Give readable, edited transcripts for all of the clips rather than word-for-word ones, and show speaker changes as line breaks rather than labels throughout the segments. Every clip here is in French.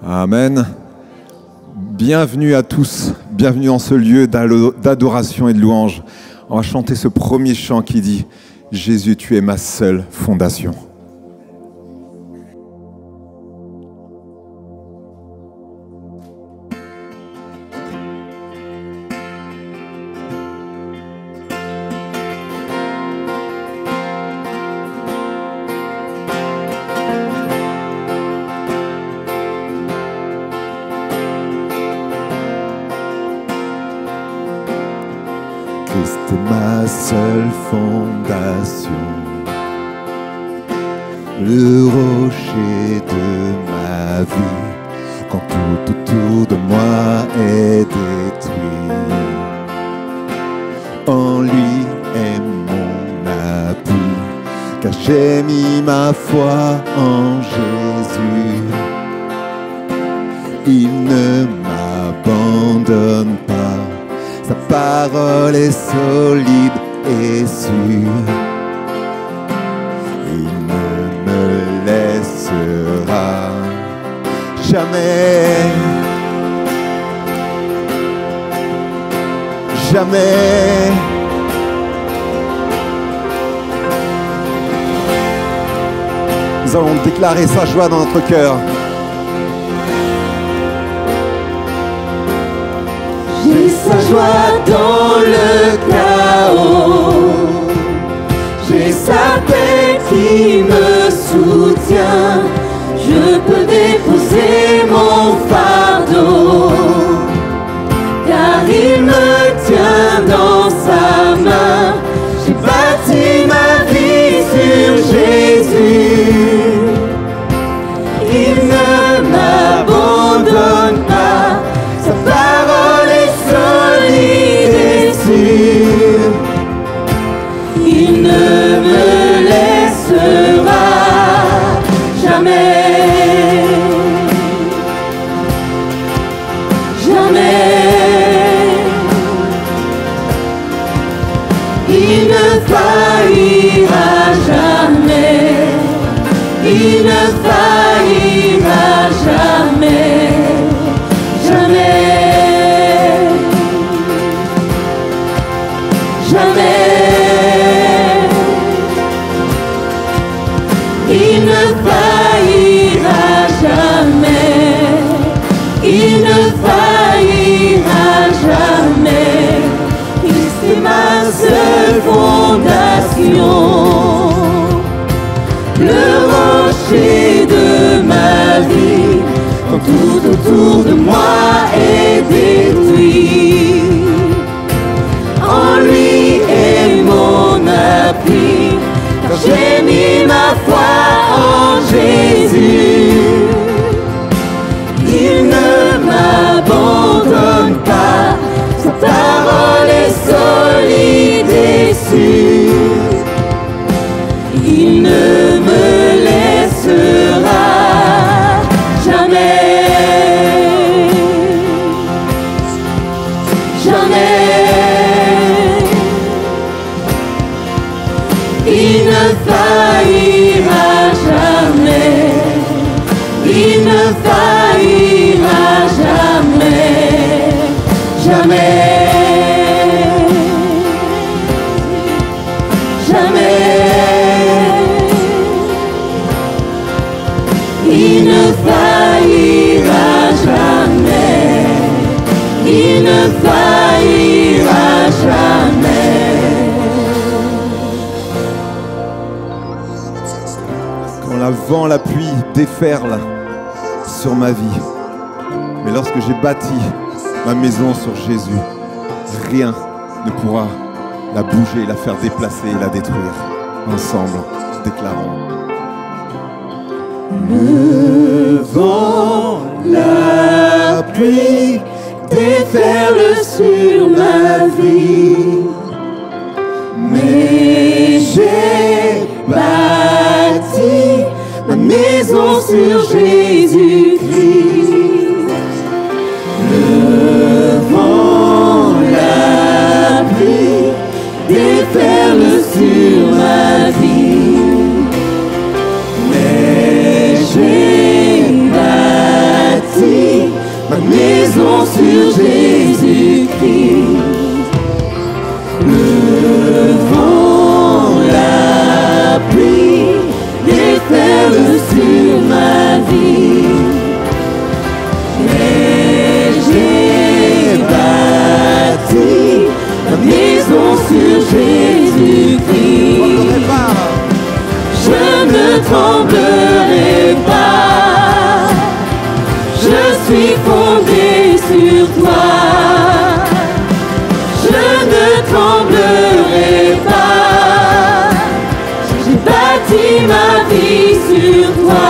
Amen. Bienvenue à tous, bienvenue dans ce lieu d'adoration et de louange. On va chanter ce premier chant qui dit « Jésus, tu es ma seule fondation ».
Christ est ma seule fondation, le rocher de ma vie, quand tout autour de moi est détruit. En lui est mon appui, car j'ai mis ma foi en Jésus. Il ne m'abandonne pas. Sa parole est solide et sûre. Il ne me laissera jamais, jamais. Nous allons déclarer sa joie dans notre cœur.
J'ai sa joie dans le chaos, j'ai sa paix qui me soutient, je peux déposer mon fardeau, car il me tient dans sa main. J'ai bâti ma vie sur Jésus, il ne m'abandonne pas, sa parole est solide et sûre. Il ne me laissera jamais, jamais. Il ne faillira jamais, il ne faillira jamais, jamais, jamais. Il ne faillira jamais, il ne faillira jamais. Christ est ma seule fondation, le rocher de ma vie, quand tout autour de moi est détruit. En lui est mon appui, car j'ai mis ma foi en Jésus. Il ne m'abandonne pas, sa parole est solide et sûre. Il ne me laissera jamais, jamais. Il ne faillira jamais, il ne faillira jamais, jamais, jamais. Il ne faillira jamais, il ne faillira jamais.
Quand la vent, la pluie déferle sur ma vie, mais lorsque j'ai bâti ma maison sur Jésus, rien ne pourra la bouger, la faire déplacer et la détruire. Ensemble, déclarons.
Le vent, la pluie déferle sur ma vie, mais j'ai bâti ma maison sur Jésus-Christ. Le vent, la pluie déferle sur ma vie, mais j'ai bâti tremblerai pas. Je suis fondé sur toi. Je ne tremblerai pas. J'ai bâti ma vie sur toi.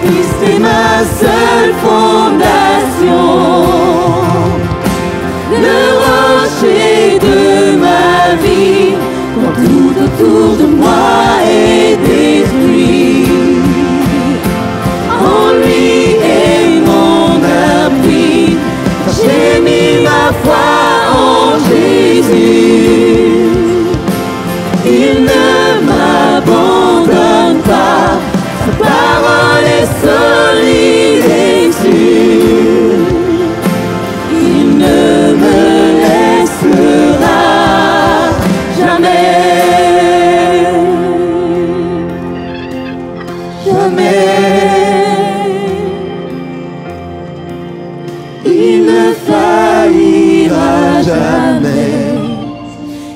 Christ est ma seule fondation. Le rocher de ma vie, quand tout autour de moi est détruit. En lui est mon appui. J'ai mis ma foi en Jésus. Il ne m'abandonne pas. Sa parole est solide et sûre. Il ne me laissera jamais. Jamais. Il ne faillira jamais.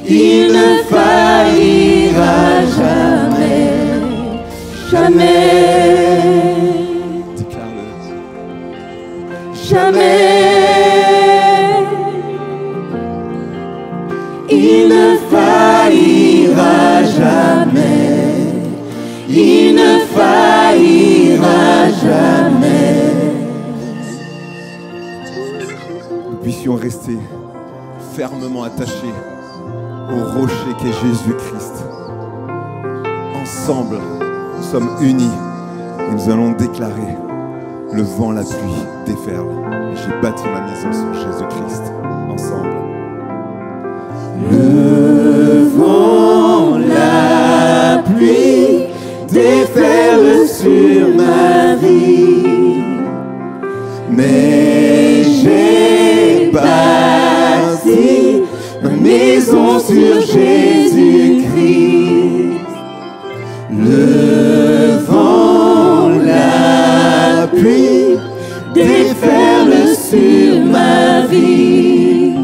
Il ne faillira jamais. Jamais.
Déclare-le.
Jamais. Il ne faillira jamais. Il ne faillira jamais.
Nous puissions rester fermement attachés au rocher qu'est Jésus-Christ. Ensemble, nous sommes unis et nous allons déclarer: le vent, la pluie déferle. J'ai bâti ma maison sur Jésus-Christ. Ensemble.
Le vent, la pluie déferle sur ma vie, mais j'ai bâti ma maison sur Jésus-Christ. Le vent, la pluie déferle sur ma vie,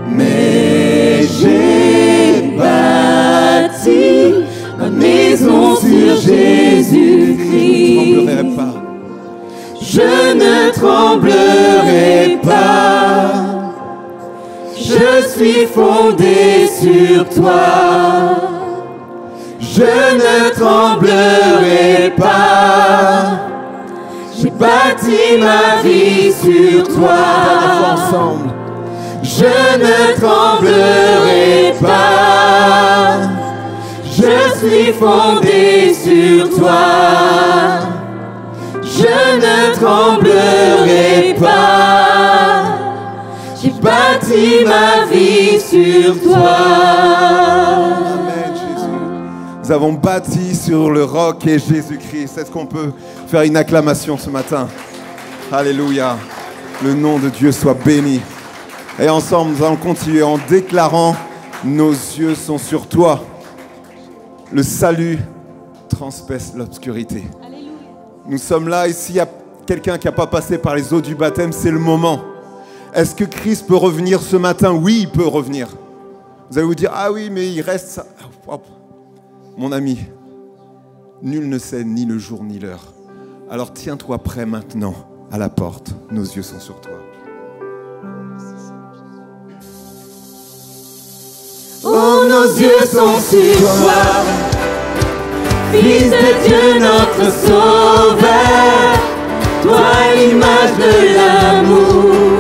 mais j'ai bâti ma maison sur Jésus-Christ. Je ne tremblerai pas. Je suis fondé sur toi. Je ne tremblerai pas. J'ai bâti ma vie sur toi.
Ensemble.
Je ne tremblerai pas. Je suis fondé sur toi. Je ne tremblerai pas. J'ai bâti ma vie sur toi.
Amen, Jésus. Nous avons bâti sur le roc et Jésus-Christ. Est-ce qu'on peut faire une acclamation ce matin? Alléluia. Le nom de Dieu soit béni. Et ensemble, nous allons continuer en déclarant: nos yeux sont sur toi. Le salut transperce l'obscurité. Nous sommes là, et s'il y a quelqu'un qui n'a pas passé par les eaux du baptême, c'est le moment. Est-ce que Christ peut revenir ce matin? Oui, il peut revenir. Vous allez vous dire: ah oui, mais il reste ça. Mon ami, nul ne sait ni le jour ni l'heure. Alors tiens-toi prêt maintenant à la porte. Nos yeux sont sur toi.
Oh, nos yeux sont sur toi, Fils de Dieu, notre Sauveur. Toi, l'image de l'amour.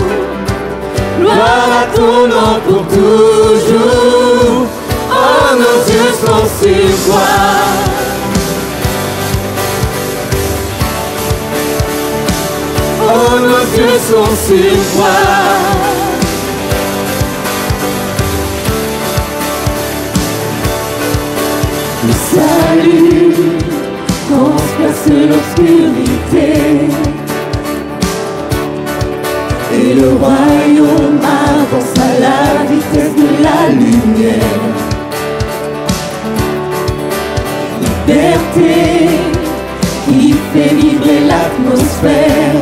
Gloire à ton nom pour toujours. Oh, nos yeux sont sur toi. Oh, nos yeux sont sur toi. Le salut transperce l'obscurité et le royaume avance à la vitesse de la lumière. Liberté qui fait vibrer l'atmosphère.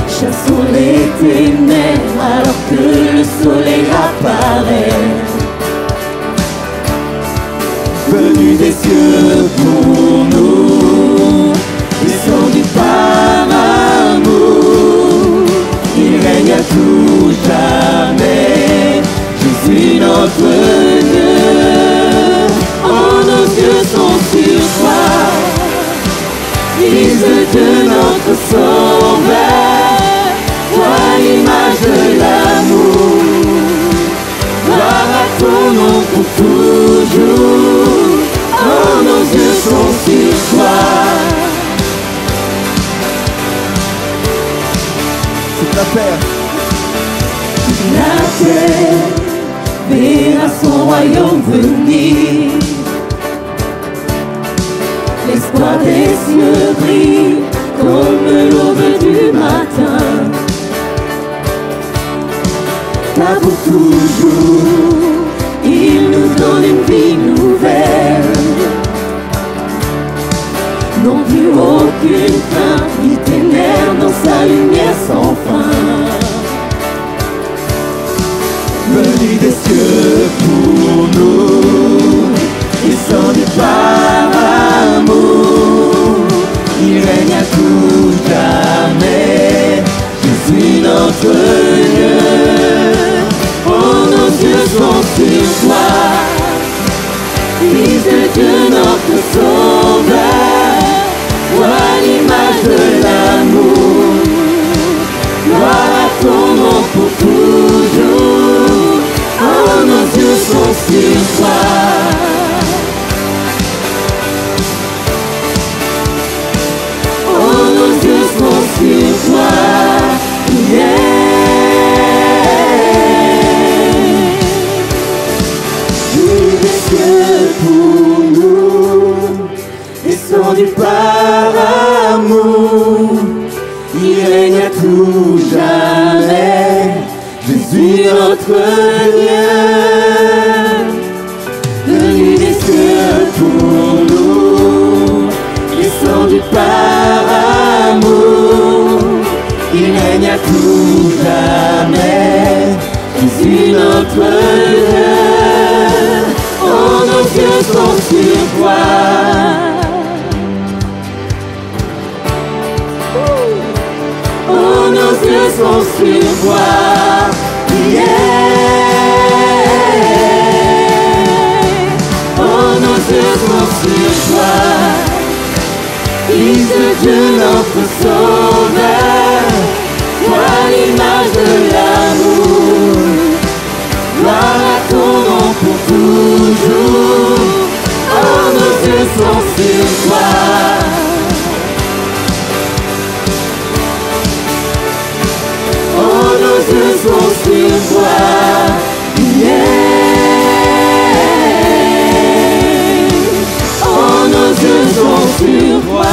Chassons les ténèbres alors que le soleil apparaît. venu des cieux pour nous, descendu par amour, il règne à tout jamais, Jésus notre Dieu. Oh, nos yeux sont sur toi, Fils de Dieu notre Sauveur, toi l'image de l'amour, gloire à ton nom pour toujours. Oh, nos yeux sont sur toi.
Toute la terre,
La terre verra son royaume venir. L'espoir des cieux brille comme l'aube du matin. Là pour toujours, il nous donne une vie nouvelle. Non plus aucune crainte, ni ténèbres dans sa lumière sans fin. Venu des cieux pour nous, descendu par amour, il règne à tout jamais, Jésus notre Dieu. Oh, nos yeux sont sur toi, Fils de Dieu notre Sauveur, toi l'image de l'amour, gloire à ton nom pour toujours. Oh, nos yeux sont sur toi. Oh, nos yeux sont sur toi. Venu des cieux pour nous, descendu par amour, il règne à tout jamais, Jésus notre Dieu. Venu des cieux pour nous, descendu par amour, il règne à tout jamais, Jésus notre Dieu. Oh, nos yeux sont sur toi. Oh, nos yeux sont sur toi. Yeah. Oh, nos yeux sont sur toi. Fils de Dieu notre Sauveur, toi l'image de l'amour, gloire à ton nom pour toujours. Oh, nos yeux sont sur toi. Oh, nos yeux sont sur toi. Yeah. Oh, nos yeux sont sur toi.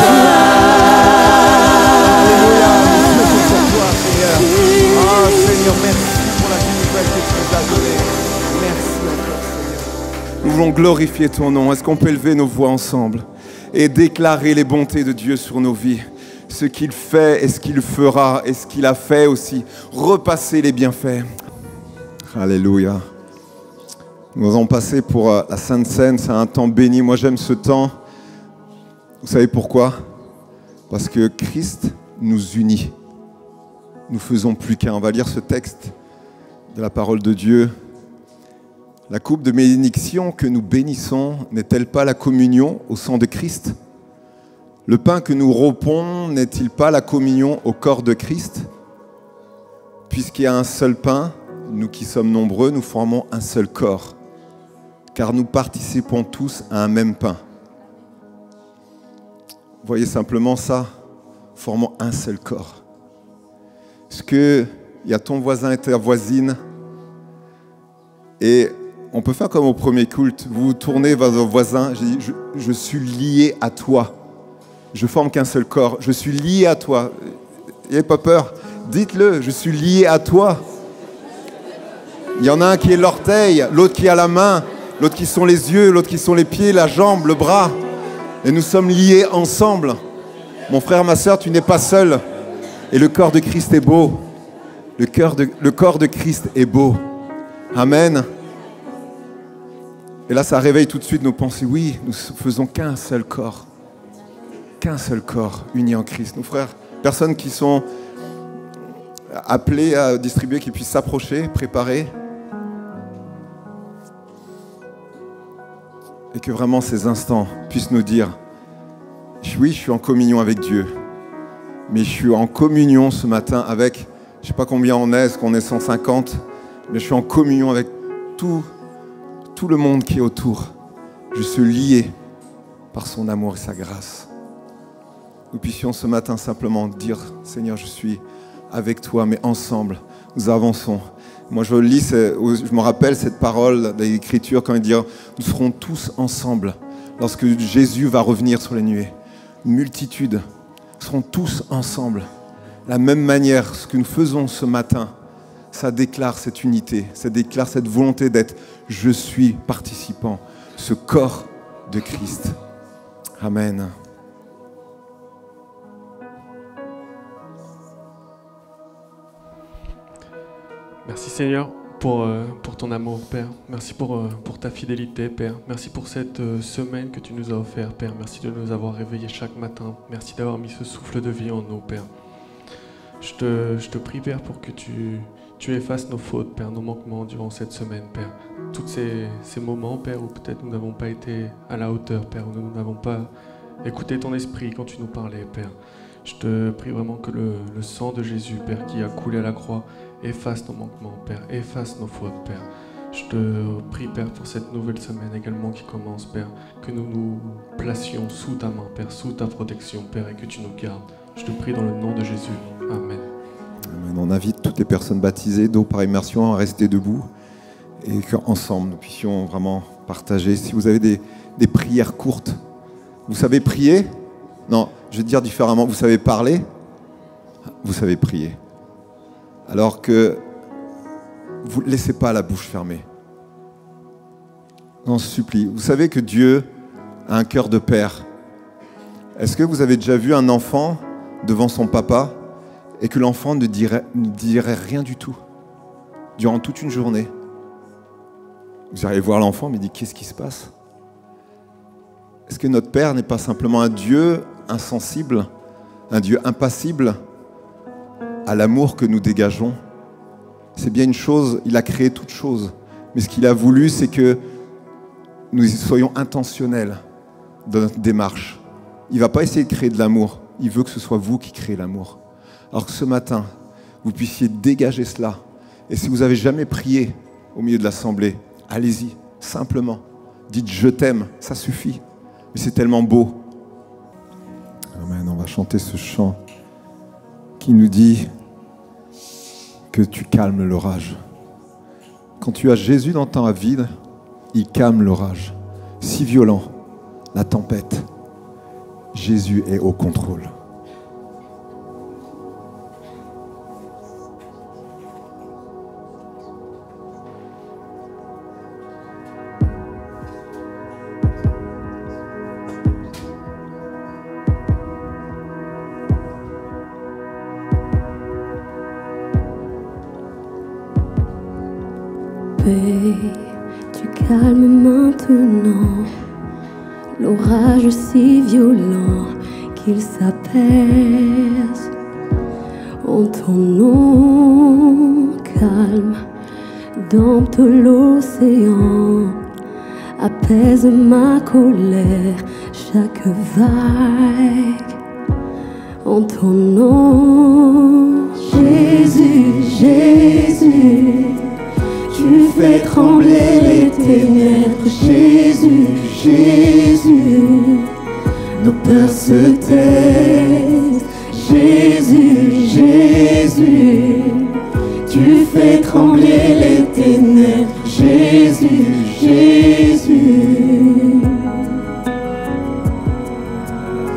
Seigneur, merci pour la vie nouvelle que tu nous as donnée. Merci encore, Seigneur. Nous voulons glorifier ton nom. Est-ce qu'on peut élever nos voix ensemble et déclarer les bontés de Dieu sur nos vies? Ce qu'il fait et ce qu'il fera et ce qu'il a fait aussi. Repasser les bienfaits. Alléluia. Nous allons passer pour la Sainte Seine. C'est un temps béni. Moi, j'aime ce temps. Vous savez pourquoi? Parce que Christ nous unit. Nous faisons plus qu'un. On va lire ce texte de la parole de Dieu. La coupe de bénédiction que nous bénissons n'est-elle pas la communion au sang de Christ? Le pain que nous rompons n'est-il pas la communion au corps de Christ? Puisqu'il y a un seul pain, nous qui sommes nombreux, nous formons un seul corps, car nous participons tous à un même pain. Voyez simplement ça, formons un seul corps. Est-ce qu'il y a ton voisin et ta voisine? Et on peut faire comme au premier culte, vous vous tournez vers vos voisins, je suis lié à toi. Je forme qu'un seul corps, je suis lié à toi. N'ayez pas peur, dites-le, je suis lié à toi. Il y en a un qui est l'orteil, l'autre qui a la main, l'autre qui sont les yeux, l'autre qui sont les pieds, la jambe, le bras. Et nous sommes liés ensemble. Mon frère, ma sœur, tu n'es pas seul. Et le corps de Christ est beau. Le corps de Christ est beau. Amen. Et là, ça réveille tout de suite nos pensées. Oui, nous faisons qu'un seul corps, uni en Christ. Nos frères, personnes qui sont appelées à distribuer, qui puissent s'approcher, préparer. Et que vraiment ces instants puissent nous dire, oui, je suis en communion avec Dieu, mais je suis en communion ce matin avec, je ne sais pas combien on est, est-ce qu'on est 150, mais je suis en communion avec tout le monde qui est autour. Je suis lié par son amour et sa grâce. Nous puissions ce matin simplement dire, Seigneur, je suis avec toi, mais ensemble, nous avançons. Moi, je me rappelle cette parole de l'Écriture quand il dit, nous serons tous ensemble lorsque Jésus va revenir sur les nuées. Une multitude, nous serons tous ensemble. De la même manière, ce que nous faisons ce matin, ça déclare cette unité, ça déclare cette volonté d'être « je suis participant », ce corps de Christ. Amen.
Merci Seigneur pour ton amour, Père. Merci pour ta fidélité, Père. Merci pour cette semaine que tu nous as offert, Père. Merci de nous avoir réveillés chaque matin. Merci d'avoir mis ce souffle de vie en nous, Père. Je te prie, Père, pour que tu effaces nos fautes, Père, nos manquements durant cette semaine, Père. Tous ces moments, Père, où peut-être nous n'avons pas été à la hauteur, Père, où nous n'avons pas écouté ton esprit quand tu nous parlais, Père. Je te prie vraiment que le sang de Jésus, Père, qui a coulé à la croix, efface nos manquements, Père, efface nos fautes, Père. Je te prie, Père, pour cette nouvelle semaine également qui commence, Père, que nous nous placions sous ta main, Père, sous ta protection, Père, et que tu nous gardes. Je te prie dans le nom de Jésus. Amen.
Amen. On invite toutes les personnes baptisées d'eau par immersion à rester debout et qu'ensemble nous puissions vraiment partager. Si vous avez des prières courtes, vous savez prier? Non, je vais dire différemment. Vous savez parler? Vous savez prier. Alors que vous ne laissez pas la bouche fermée. On se supplie. Vous savez que Dieu a un cœur de père. Est-ce que vous avez déjà vu un enfant devant son papa et que l'enfant ne dirait rien du tout durant toute une journée? Vous allez voir l'enfant, mais il dit, qu'est-ce qui se passe? Est-ce que notre Père n'est pas simplement un Dieu insensible, un Dieu impassible à l'amour que nous dégageons? C'est bien une chose, il a créé toute chose, mais ce qu'il a voulu, c'est que nous soyons intentionnels dans notre démarche. Il ne va pas essayer de créer de l'amour, il veut que ce soit vous qui créez l'amour. Alors que ce matin, vous puissiez dégager cela. Et si vous n'avez jamais prié au milieu de l'assemblée, allez-y, simplement. Dites « je t'aime », ça suffit. Mais c'est tellement beau. Amen, on va chanter ce chant qui nous dit que tu calmes l'orage. Quand tu as Jésus dans ta vie, il calme l'orage. Si violent, la tempête, Jésus est au contrôle.
Tu calmes maintenant l'orage si violent qu'il s'apaise. En ton nom calme, dompte l'océan, apaise ma colère, chaque vague. En ton nom, Jésus, Jésus, tu fais trembler les ténèbres, Jésus, Jésus, nos peurs se taisent, Jésus, Jésus, tu fais trembler les ténèbres, Jésus, Jésus.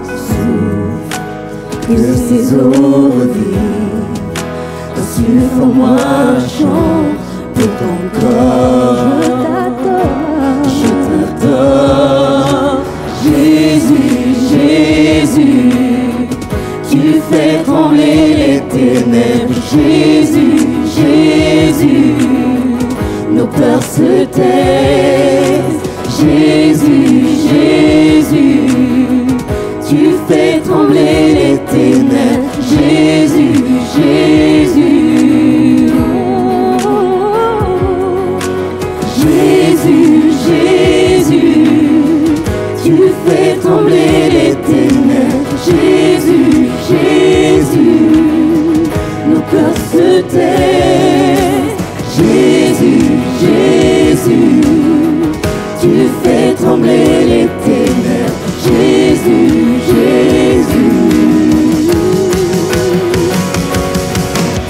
Souffle, que ces eaux reviennent, insuffle en moi un chant. Ton corps, je t'adore, Jésus, Jésus, tu fais trembler les ténèbres, Jésus, Jésus, nos peurs se taisent, trembler les ténèbres. Jésus, Jésus, nos cœurs se taisent. Jésus, Jésus, tu fais trembler les ténèbres. Jésus, Jésus,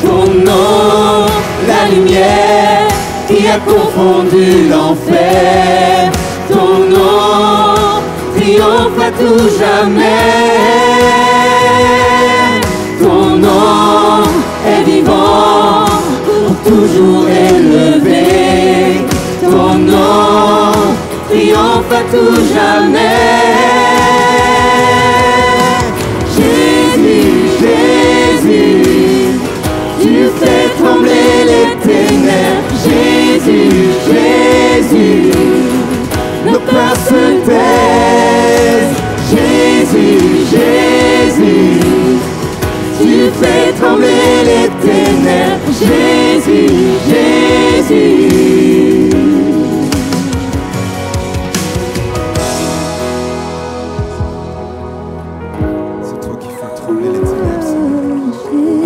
ton nom, la lumière qui a confondu l'enfer. Ton nom triomphe à tout jamais. Ton nom est vivant, pour toujours élevé. Ton nom triomphe à tout jamais. Jésus, Jésus, tu fais trembler les ténèbres. Jésus, Jésus, nos peurs se taisent. Jésus, Jésus, tu fais trembler les ténèbres. Jésus, Jésus.
C'est toi qui fais trembler les ténèbres, Seigneur.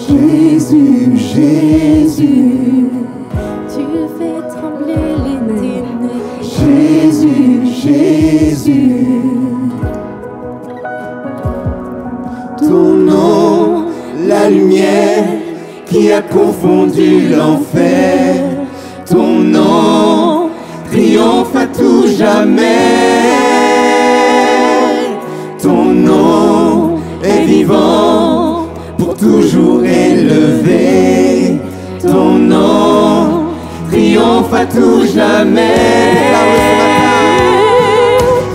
Jésus, Jésus, tu fais trembler les ténèbres. Jésus, Jésus, ton nom, la lumière qui a confondu l'enfer. Ton nom triomphe à tout jamais. Ton nom est vivant, pour toujours élevé. Ton nom triomphe à tout jamais.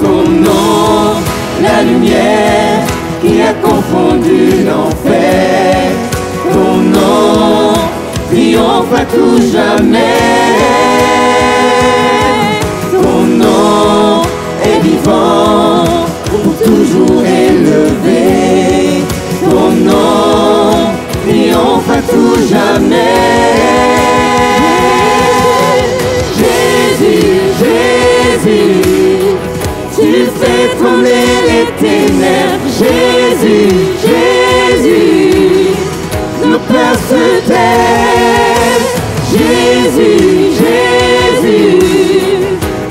Ton nom, la lumière qui a confondu l'enfer. Ton nom triomphe à tout jamais. Ton nom est vivant, pour toujours élevé. Ton nom triomphe à tout jamais. Jésus, Jésus, tu fais trembler les ténèbres. Jésus, Jésus, nos peurs se taisent. Jésus, Jésus,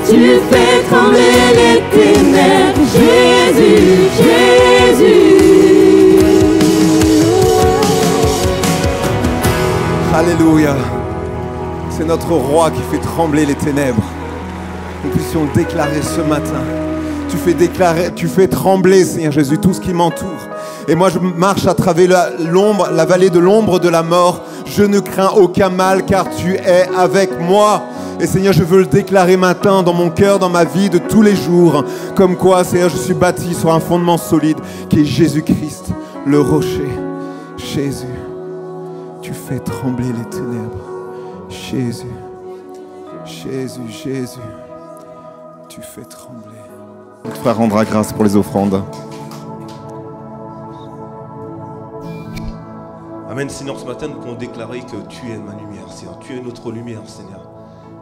tu fais trembler les ténèbres. Jésus, Jésus.
Alléluia. C'est notre roi qui fait trembler les ténèbres. Nous puissions déclarer ce matin. Tu fais trembler, Seigneur Jésus, tout ce qui m'entoure. Et moi, je marche à travers la vallée de l'ombre de la mort. Je ne crains aucun mal, car tu es avec moi. Et Seigneur, je veux le déclarer maintenant dans mon cœur, dans ma vie de tous les jours. Comme quoi, Seigneur, je suis bâti sur un fondement solide, qui est Jésus-Christ, le rocher. Jésus, tu fais trembler les ténèbres. Jésus, Jésus, Jésus, tu fais trembler. Notre frère rendra grâce pour les offrandes.
Amen, Seigneur, ce matin, nous pouvons déclarer que tu es ma lumière, Seigneur. Tu es notre lumière, Seigneur.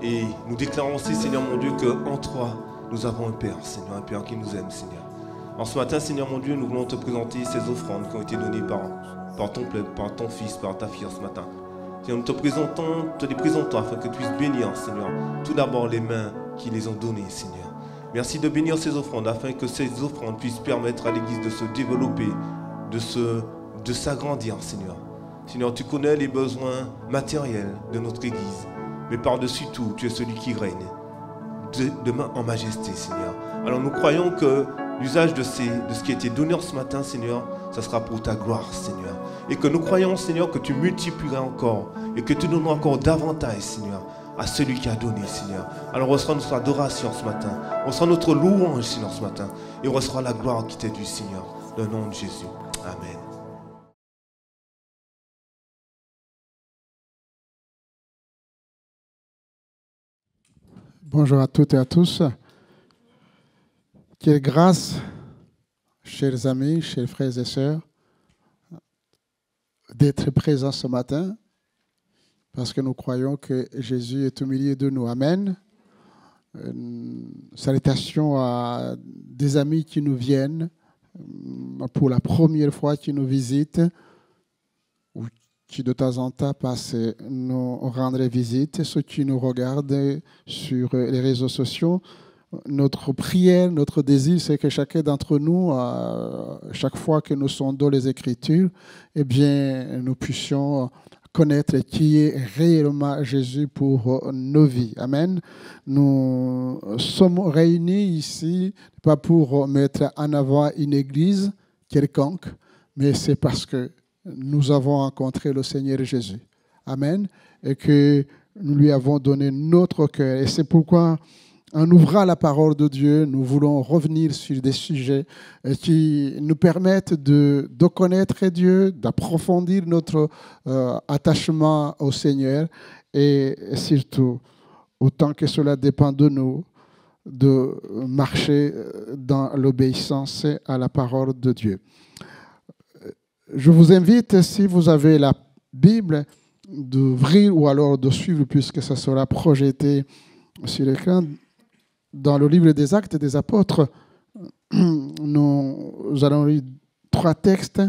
Et nous déclarons aussi, Seigneur mon Dieu, qu'en toi, nous avons un Père, Seigneur, un Père qui nous aime, Seigneur. En ce matin, Seigneur mon Dieu, nous voulons te présenter ces offrandes qui ont été données par ton peuple, par ton fils, par ta fille en ce matin. Seigneur, nous te les présentons afin que tu puisses bénir, Seigneur, tout d'abord les mains qui les ont données, Seigneur. Merci de bénir ces offrandes afin que ces offrandes puissent permettre à l'Église de se développer, de s'agrandir, Seigneur. Seigneur, tu connais les besoins matériels de notre Église, mais par-dessus tout, tu es celui qui règne demain en majesté, Seigneur. Alors nous croyons que l'usage de ce qui a été donné ce matin, Seigneur, ça sera pour ta gloire, Seigneur. Et que nous croyons, Seigneur, que tu multiplieras encore et que tu donneras encore davantage, Seigneur, à celui qui a donné, Seigneur. Alors on reçoit notre adoration ce matin, on reçoit notre louange, Seigneur, ce matin, et on reçoit la gloire qui t'est due, Seigneur, dans le nom de Jésus. Amen.
Bonjour à toutes et à tous. Quelle grâce, chers amis, chers frères et sœurs, d'être présents ce matin. parce que nous croyons que Jésus est au milieu de nous. Amen. Salutations à des amis qui nous viennent pour la première fois, qui nous visitent, ou qui de temps en temps passent nous rendre visite, ceux qui nous regardent sur les réseaux sociaux. Notre prière, notre désir, c'est que chacun d'entre nous, chaque fois que nous sondons les Écritures, eh bien, nous puissions connaître qui est réellement Jésus pour nos vies. Amen. Nous sommes réunis ici, pas pour mettre en avant une église quelconque, mais c'est parce que nous avons rencontré le Seigneur Jésus. Amen. Et que nous lui avons donné notre cœur. Et c'est pourquoi, en ouvrant la parole de Dieu, nous voulons revenir sur des sujets qui nous permettent de connaître Dieu, d'approfondir notre attachement au Seigneur et surtout, autant que cela dépend de nous, de marcher dans l'obéissance à la parole de Dieu. Je vous invite, si vous avez la Bible, d'ouvrir ou alors de suivre, puisque ça sera projeté sur l'écran. Dans le livre des Actes des Apôtres, nous allons lire 3 textes.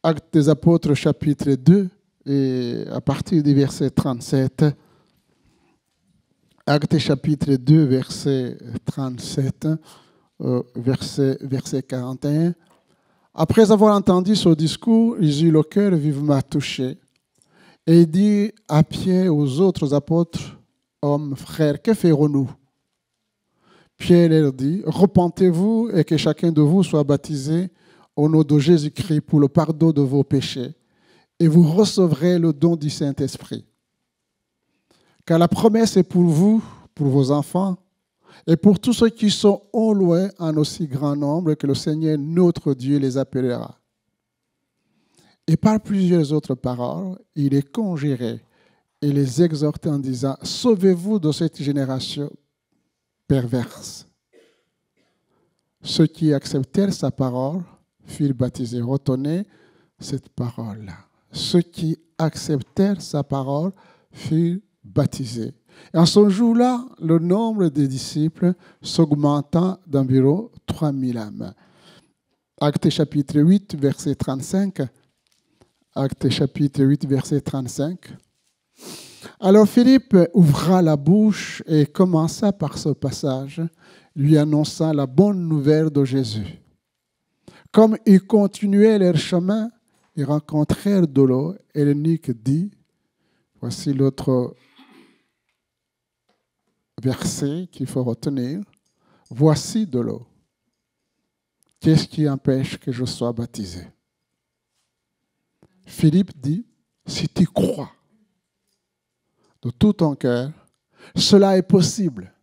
Actes des Apôtres, chapitre 2, et à partir du verset 37. Actes chapitre 2, verset 37, verset 41. Après avoir entendu ce discours, ils eurent le cœur vivement touché. Et il dit à Pierre et aux autres apôtres, hommes, frères, que ferons-nous? Pierre leur dit, repentez-vous et que chacun de vous soit baptisé au nom de Jésus-Christ pour le pardon de vos péchés, et vous recevrez le don du Saint-Esprit. Car la promesse est pour vous, pour vos enfants, et pour tous ceux qui sont au loin en aussi grand nombre que le Seigneur notre Dieu les appellera. Et par plusieurs autres paroles, il les conjurait et les exhortait en disant, sauvez-vous de cette génération perverse. Ceux qui acceptèrent sa parole furent baptisés. Retenez cette parole-là. Ceux qui acceptèrent sa parole furent baptisés. Et en ce jour-là, le nombre des disciples s'augmenta d'environ 3000 âmes. Actes chapitre 8, verset 35. Actes chapitre 8, verset 35. Alors Philippe ouvra la bouche et commença par ce passage, lui annonçant la bonne nouvelle de Jésus. Comme ils continuaient leur chemin, ils rencontrèrent de l'eau et l'eunuque dit, voici l'autre verset qu'il faut retenir, voici de l'eau. Qu'est-ce qui empêche que je sois baptisé? Philippe dit, si tu crois de tout ton cœur, cela est possible.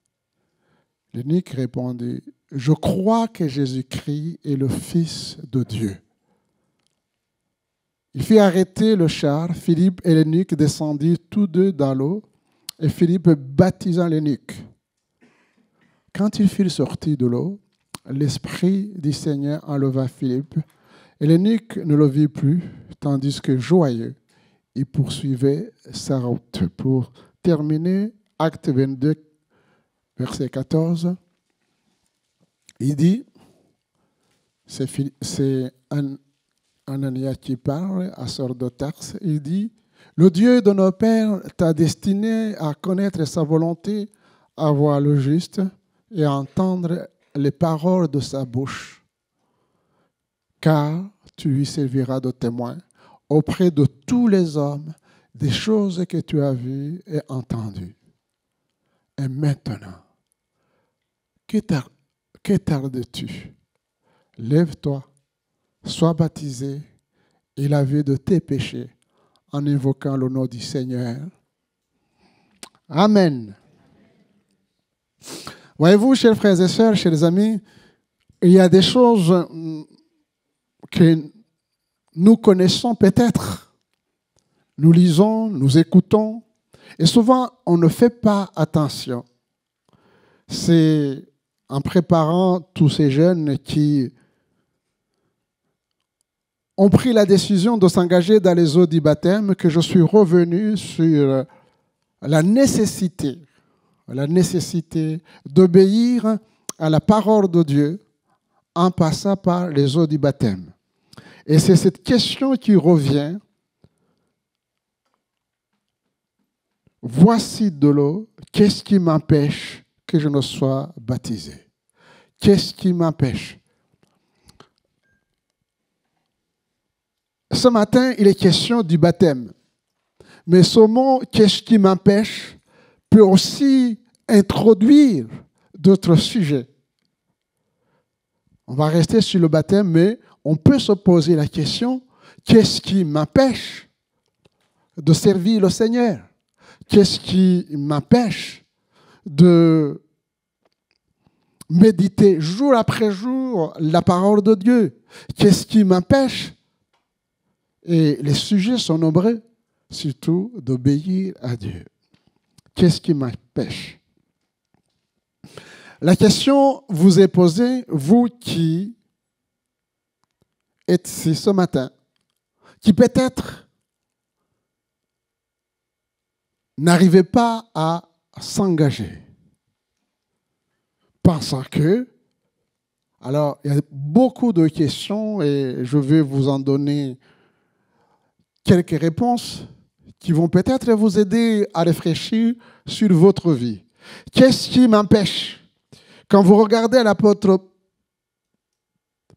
L'eunuque répondit, je crois que Jésus-Christ est le Fils de Dieu. Il fit arrêter le char. Philippe et l'eunuque descendirent tous deux dans l'eau et Philippe baptisa l'eunuque. Quand ils furent sortis de l'eau, l'Esprit du Seigneur enleva Philippe et l'eunuque ne le vit plus, tandis que joyeux, il poursuivait sa route. Pour terminer, Acte 22, verset 14, il dit, c'est Ananias qui parle à Saul de Tarse, il dit, le Dieu de nos pères t'a destiné à connaître sa volonté, à voir le juste et à entendre les paroles de sa bouche, car tu lui serviras de témoin auprès de tous les hommes des choses que tu as vues et entendues. Et maintenant, que tardes-tu? Lève-toi, sois baptisé et lavé de tes péchés en invoquant le nom du Seigneur. Amen. Voyez-vous, chers frères et sœurs, chers amis, il y a des choses que nous connaissons peut-être. Nous lisons, nous écoutons, et souvent on ne fait pas attention. C'est en préparant tous ces jeunes qui ont pris la décision de s'engager dans les eaux du baptême que je suis revenu sur la nécessité d'obéir à la parole de Dieu en passant par les eaux du baptême. Et c'est cette question qui revient. Voici de l'eau, qu'est-ce qui m'empêche que je ne sois baptisé? Qu'est-ce qui m'empêche? Ce matin, il est question du baptême. Mais ce mot, qu'est-ce qui m'empêche, peut aussi introduire d'autres sujets. On va rester sur le baptême, mais on peut se poser la question, qu'est-ce qui m'empêche de servir le Seigneur? Qu'est-ce qui m'empêche de méditer jour après jour la parole de Dieu? Qu'est-ce qui m'empêche? Et les sujets sont nombreux, surtout d'obéir à Dieu. Qu'est-ce qui m'empêche? La question vous est posée, vous qui êtes ici ce matin, qui peut-être n'arrivez pas à s'engager, pensant que, alors il y a beaucoup de questions et je vais vous en donner quelques réponses qui vont peut-être vous aider à réfléchir sur votre vie. Qu'est-ce qui m'empêche? Quand vous regardez l'apôtre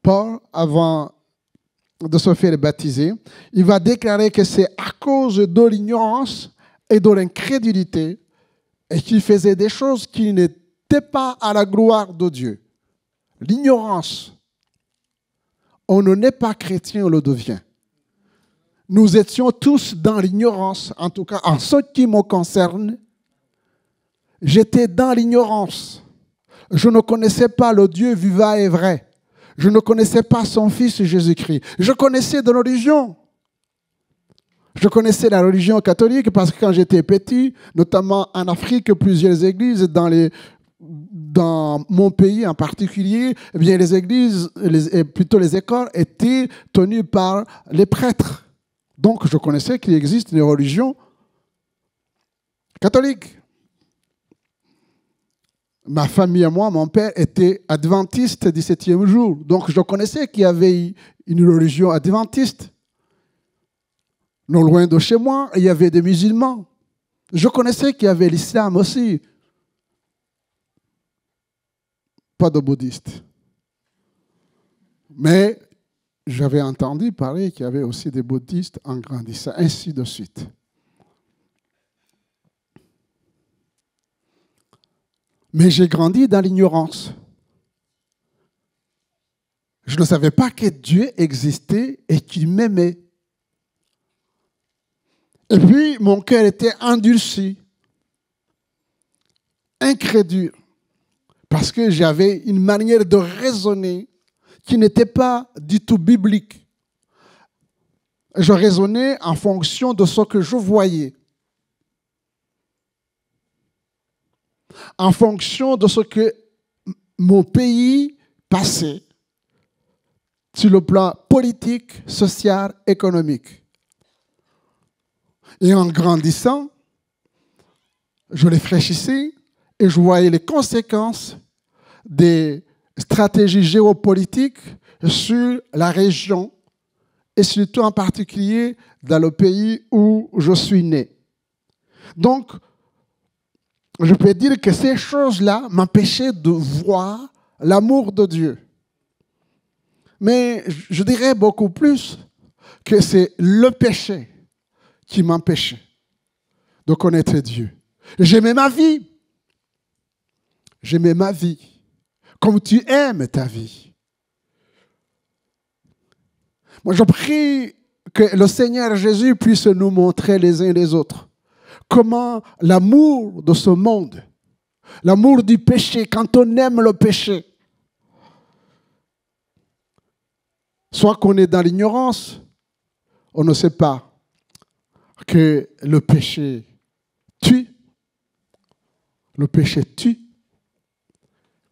Paul, avant de se faire baptiser, il va déclarer que c'est à cause de l'ignorance et de l'incrédulité et qu'il faisait des choses qui n'étaient pas à la gloire de Dieu. L'ignorance. On ne naît pas chrétien, on le devient. Nous étions tous dans l'ignorance, en tout cas en ce qui me concerne. J'étais dans l'ignorance. Je ne connaissais pas le Dieu vivant et vrai. Je ne connaissais pas son Fils Jésus-Christ. Je connaissais de religion. Je connaissais la religion catholique parce que quand j'étais petit, notamment en Afrique, plusieurs églises dans mon pays en particulier, eh bien les églises, plutôt les écoles, étaient tenues par les prêtres. Donc, je connaissais qu'il existe une religion catholique. Ma famille et moi, mon père était adventiste du 7e jour. Donc, je connaissais qu'il y avait une religion adventiste. Non loin de chez moi, il y avait des musulmans. Je connaissais qu'il y avait l'islam aussi. Pas de bouddhistes. Mais j'avais entendu parler qu'il y avait aussi des bouddhistes en grandissant, ainsi de suite. Mais j'ai grandi dans l'ignorance. Je ne savais pas que Dieu existait et qu'il m'aimait. Et puis, mon cœur était endurci, incrédule, parce que j'avais une manière de raisonner qui n'était pas du tout biblique. Je raisonnais en fonction de ce que je voyais, en fonction de ce que mon pays passait sur le plan politique, social, économique. Et en grandissant, je réfléchissais et je voyais les conséquences des stratégies géopolitiques sur la région et surtout en particulier dans le pays où je suis né. Donc, je peux dire que ces choses-là m'empêchaient de voir l'amour de Dieu. Mais je dirais beaucoup plus que c'est le péché qui m'empêchait de connaître Dieu. J'aimais ma vie. J'aimais ma vie. Comme tu aimes ta vie. Moi, je prie que le Seigneur Jésus puisse nous montrer les uns les autres comment l'amour de ce monde, l'amour du péché, quand on aime le péché, soit qu'on est dans l'ignorance, on ne sait pas que le péché tue. Le péché tue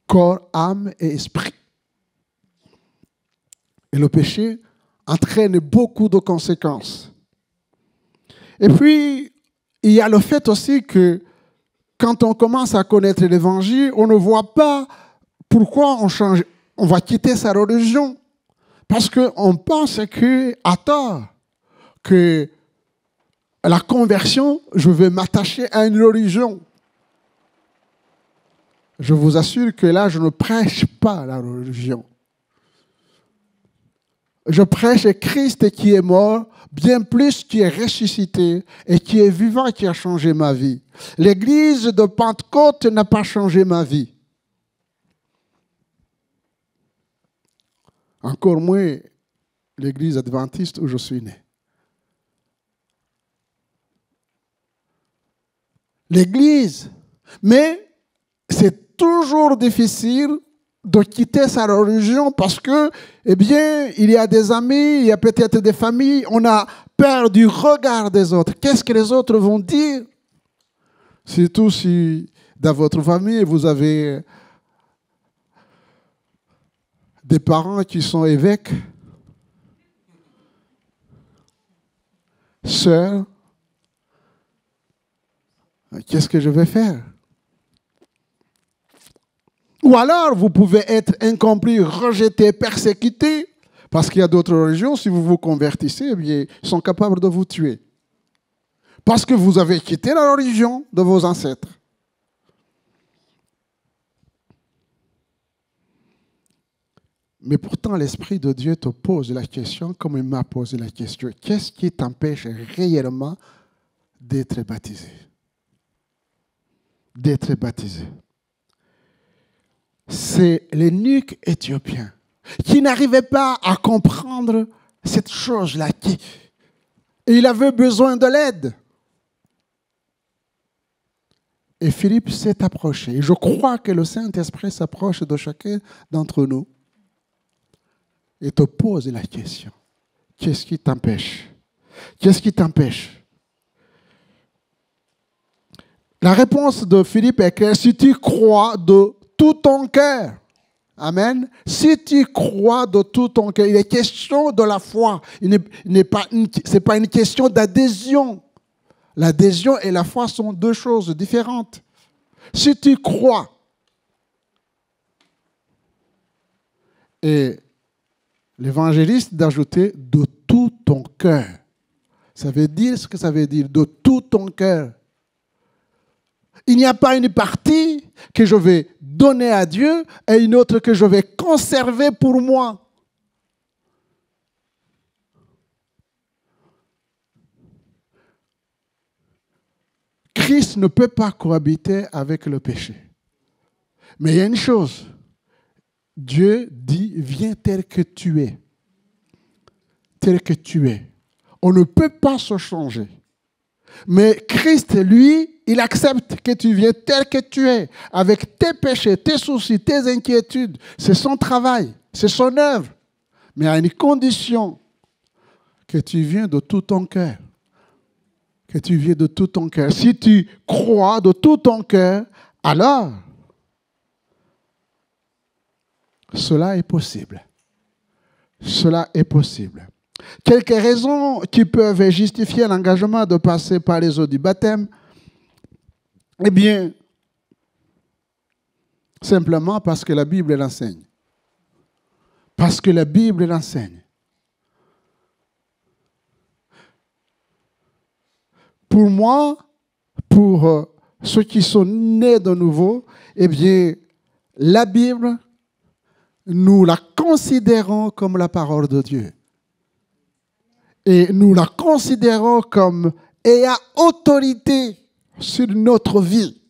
corps, âme et esprit. Et le péché entraîne beaucoup de conséquences. Et puis, il y a le fait aussi que quand on commence à connaître l'Évangile, on ne voit pas pourquoi on va quitter sa religion. Parce qu'on pense à tort que la conversion, je vais m'attacher à une religion. Je vous assure que là, je ne prêche pas la religion. Je prêche Christ qui est mort, bien plus qui est ressuscité et qui est vivant, qui a changé ma vie. L'église de Pentecôte n'a pas changé ma vie. Encore moins l'église adventiste où je suis né. L'église, mais c'est toujours difficile de quitter sa religion parce que, eh bien, il y a des amis, il y a peut-être des familles, on a peur du regard des autres. Qu'est-ce que les autres vont dire? Surtout si dans votre famille, vous avez des parents qui sont évêques, sœurs, qu'est-ce que je vais faire? Ou alors, vous pouvez être incompris, rejeté, persécuté, parce qu'il y a d'autres religions, si vous vous convertissez, eh bien, ils sont capables de vous tuer. Parce que vous avez quitté la religion de vos ancêtres. Mais pourtant, l'Esprit de Dieu te pose la question, comme il m'a posé la question, qu'est-ce qui t'empêche réellement d'être baptisé? D'être baptisé. C'est l'eunuque éthiopien qui n'arrivait pas à comprendre cette chose-là. Et il avait besoin de l'aide. Et Philippe s'est approché. Et je crois que le Saint-Esprit s'approche de chacun d'entre nous et te pose la question. Qu'est-ce qui t'empêche? Qu'est-ce qui t'empêche? La réponse de Philippe est claire. Si tu crois de tout ton cœur. Amen. Si tu crois de tout ton cœur, il est question de la foi. Ce n'est pas une question d'adhésion. L'adhésion et la foi sont deux choses différentes. Si tu crois, et l'évangéliste d'ajouter de tout ton cœur. Ça veut dire ce que ça veut dire, de tout ton cœur. Il n'y a pas une partie que je vais donner à Dieu et une autre que je vais conserver pour moi. Christ ne peut pas cohabiter avec le péché. Mais il y a une chose. Dieu dit, viens tel que tu es. Tel que tu es. On ne peut pas se changer. Mais Christ, lui, il accepte que tu viennes tel que tu es, avec tes péchés, tes soucis, tes inquiétudes. C'est son travail, c'est son œuvre. Mais à une condition, que tu viennes de tout ton cœur. Que tu viennes de tout ton cœur. Si tu crois de tout ton cœur, alors, cela est possible. Cela est possible. Quelques raisons qui peuvent justifier l'engagement de passer par les eaux du baptême. Eh bien, simplement parce que la Bible l'enseigne. Parce que la Bible l'enseigne. Pour moi, pour ceux qui sont nés de nouveau, eh bien, la Bible, nous la considérons comme la parole de Dieu. Et nous la considérons comme ayant autorité sur notre vie.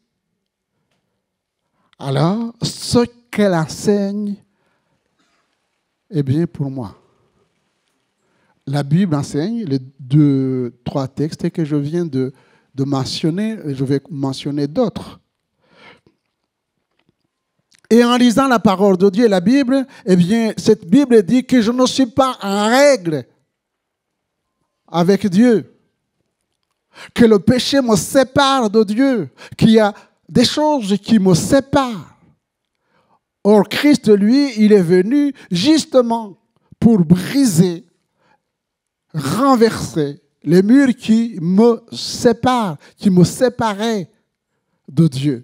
Alors, ce qu'elle enseigne, eh bien, pour moi, la Bible enseigne les 2-3 textes que je viens de mentionner, et je vais mentionner d'autres. Et en lisant la parole de Dieu, la Bible, eh bien, cette Bible dit que je ne suis pas en règle avec Dieu, que le péché me sépare de Dieu, qu'il y a des choses qui me séparent. Or, Christ, lui, il est venu justement pour briser renversé les murs qui me séparent, qui me séparaient de Dieu.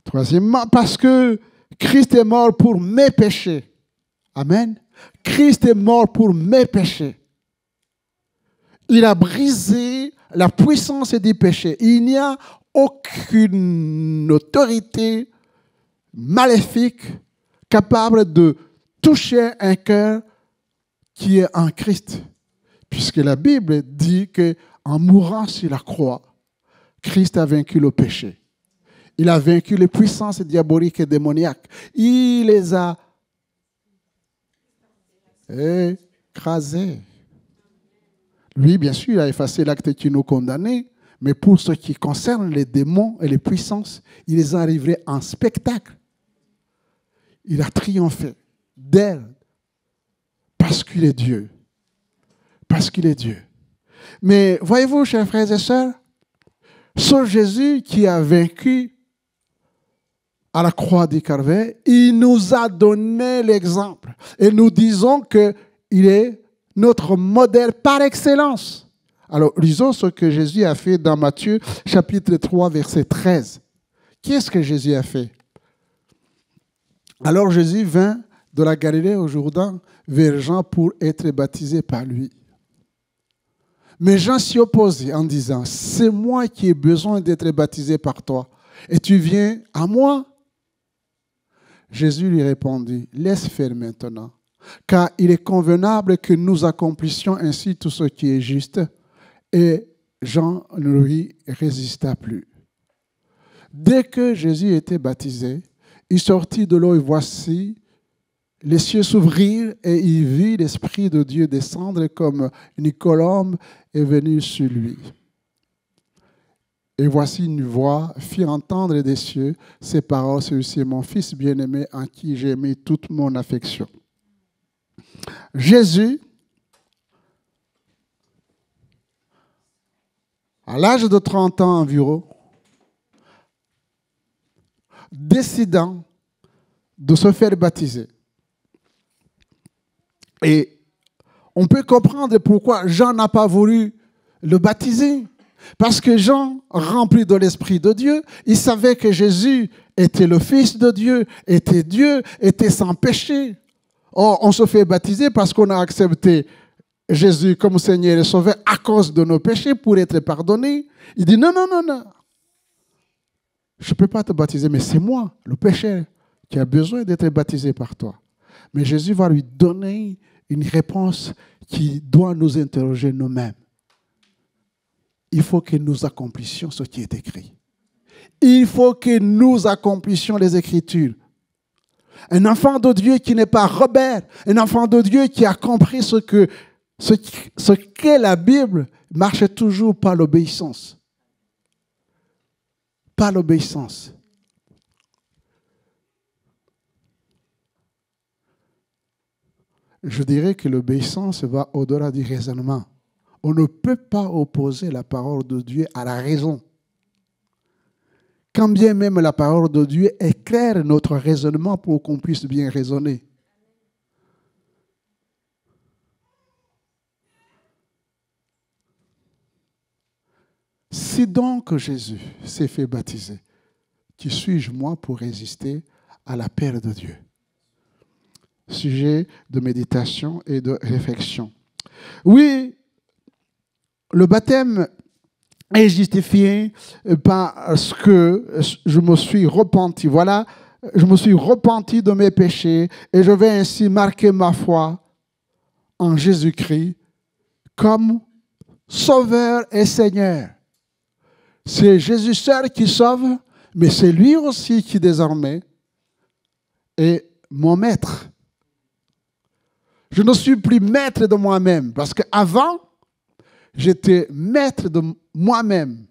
Troisièmement, parce que Christ est mort pour mes péchés. Amen. Christ est mort pour mes péchés. Il a brisé la puissance du péché. Il n'y a aucune autorité maléfique capable de toucher un cœur qui est en Christ. Puisque la Bible dit qu'en mourant sur la croix, Christ a vaincu le péché. Il a vaincu les puissances diaboliques et démoniaques. Il les a écrasées. Lui, bien sûr, il a effacé l'acte qui nous condamnait, mais pour ce qui concerne les démons et les puissances, il les a livrés en spectacle. Il a triomphé d'elle parce qu'il est Dieu. Parce qu'il est Dieu. Mais voyez-vous, chers frères et sœurs, ce Jésus qui a vaincu à la croix du Calvaire, il nous a donné l'exemple. Et nous disons qu'il est notre modèle par excellence. Alors, lisons ce que Jésus a fait dans Matthieu, chapitre 3, verset 13. Qu'est-ce que Jésus a fait? Alors, Jésus vint de la Galilée au Jourdain vers Jean pour être baptisé par lui. Mais Jean s'y opposait en disant, c'est moi qui ai besoin d'être baptisé par toi, et tu viens à moi? Jésus lui répondit, laisse faire maintenant, car il est convenable que nous accomplissions ainsi tout ce qui est juste. Et Jean ne lui résista plus. Dès que Jésus était baptisé, il sortit de l'eau et voici, les cieux s'ouvrirent et il vit l'Esprit de Dieu descendre comme une colombe et venir sur lui. Et voici une voix fit entendre des cieux ces paroles, celui-ci est mon Fils bien-aimé en qui j'ai mis toute mon affection. Jésus, à l'âge de 30 ans environ, décidant de se faire baptiser. Et on peut comprendre pourquoi Jean n'a pas voulu le baptiser. Parce que Jean, rempli de l'Esprit de Dieu, il savait que Jésus était le Fils de Dieu, était sans péché. Or, on se fait baptiser parce qu'on a accepté Jésus comme Seigneur et Sauveur à cause de nos péchés pour être pardonné. Il dit non, non, non, non. Je ne peux pas te baptiser, mais c'est moi, le pécheur, qui a besoin d'être baptisé par toi. Mais Jésus va lui donner une réponse qui doit nous interroger nous-mêmes. Il faut que nous accomplissions ce qui est écrit. Il faut que nous accomplissions les Écritures. Un enfant de Dieu qui n'est pas rebelle, un enfant de Dieu qui a compris ce qu'est la Bible, marche toujours par l'obéissance. Par l'obéissance. Je dirais que l'obéissance va au-delà du raisonnement. On ne peut pas opposer la parole de Dieu à la raison. Quand bien même la parole de Dieu éclaire notre raisonnement pour qu'on puisse bien raisonner. Si donc Jésus s'est fait baptiser, qui suis-je moi pour résister à l'appel de Dieu? Sujet de méditation et de réflexion. Oui, le baptême est justifié parce que je me suis repenti. Voilà, je me suis repenti de mes péchés et je vais ainsi marquer ma foi en Jésus-Christ comme Sauveur et Seigneur. C'est Jésus seul qui sauve, mais c'est lui aussi qui désormais est mon maître. Je ne suis plus maître de moi-même parce qu'avant, j'étais maître de moi-même.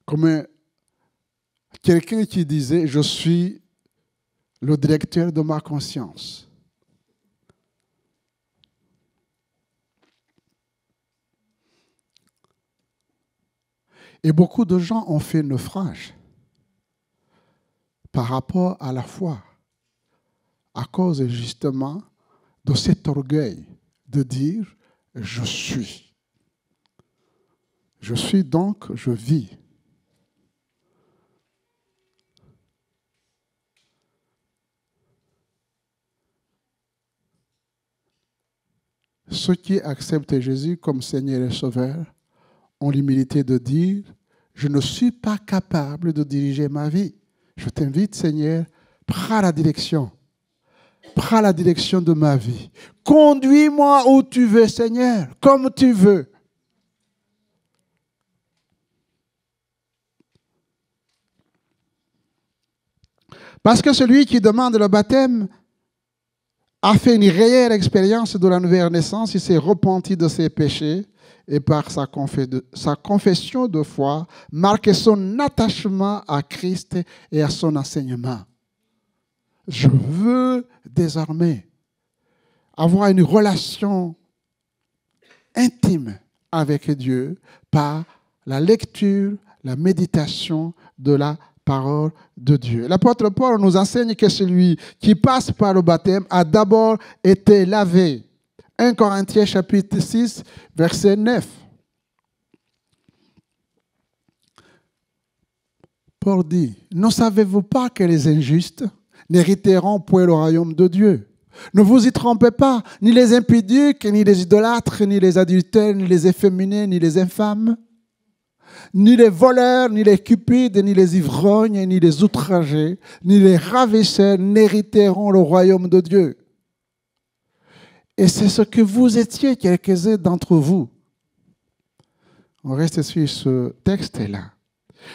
Comme quelqu'un qui disait, je suis le directeur de ma conscience. Et beaucoup de gens ont fait naufrage par rapport à la foi, à cause justement de cet orgueil de dire « je suis ». Je suis donc, je vis. Ceux qui acceptent Jésus comme Seigneur et Sauveur ont l'humilité de dire « je ne suis pas capable de diriger ma vie ». Je t'invite, Seigneur, prends la direction. Prends la direction de ma vie. Conduis-moi où tu veux, Seigneur, comme tu veux. Parce que celui qui demande le baptême a fait une réelle expérience de la nouvelle naissance, il s'est repenti de ses péchés et par sa confession de foi, marque son attachement à Christ et à son enseignement. Je veux désormais avoir une relation intime avec Dieu par la lecture, la méditation de la parole de Dieu. L'apôtre Paul nous enseigne que celui qui passe par le baptême a d'abord été lavé. 1 Corinthiens chapitre 6, verset 9. Paul dit, « Ne savez-vous pas que les injustes n'hériteront point le royaume de Dieu? Ne vous y trompez pas, ni les impudiques, ni les idolâtres, ni les adultères, ni les efféminés, ni les infâmes, ni les voleurs, ni les cupides, ni les ivrognes, ni les outragés, ni les ravisseurs n'hériteront le royaume de Dieu. Et c'est ce que vous étiez, quelques-uns d'entre vous. » On reste sur ce texte-là.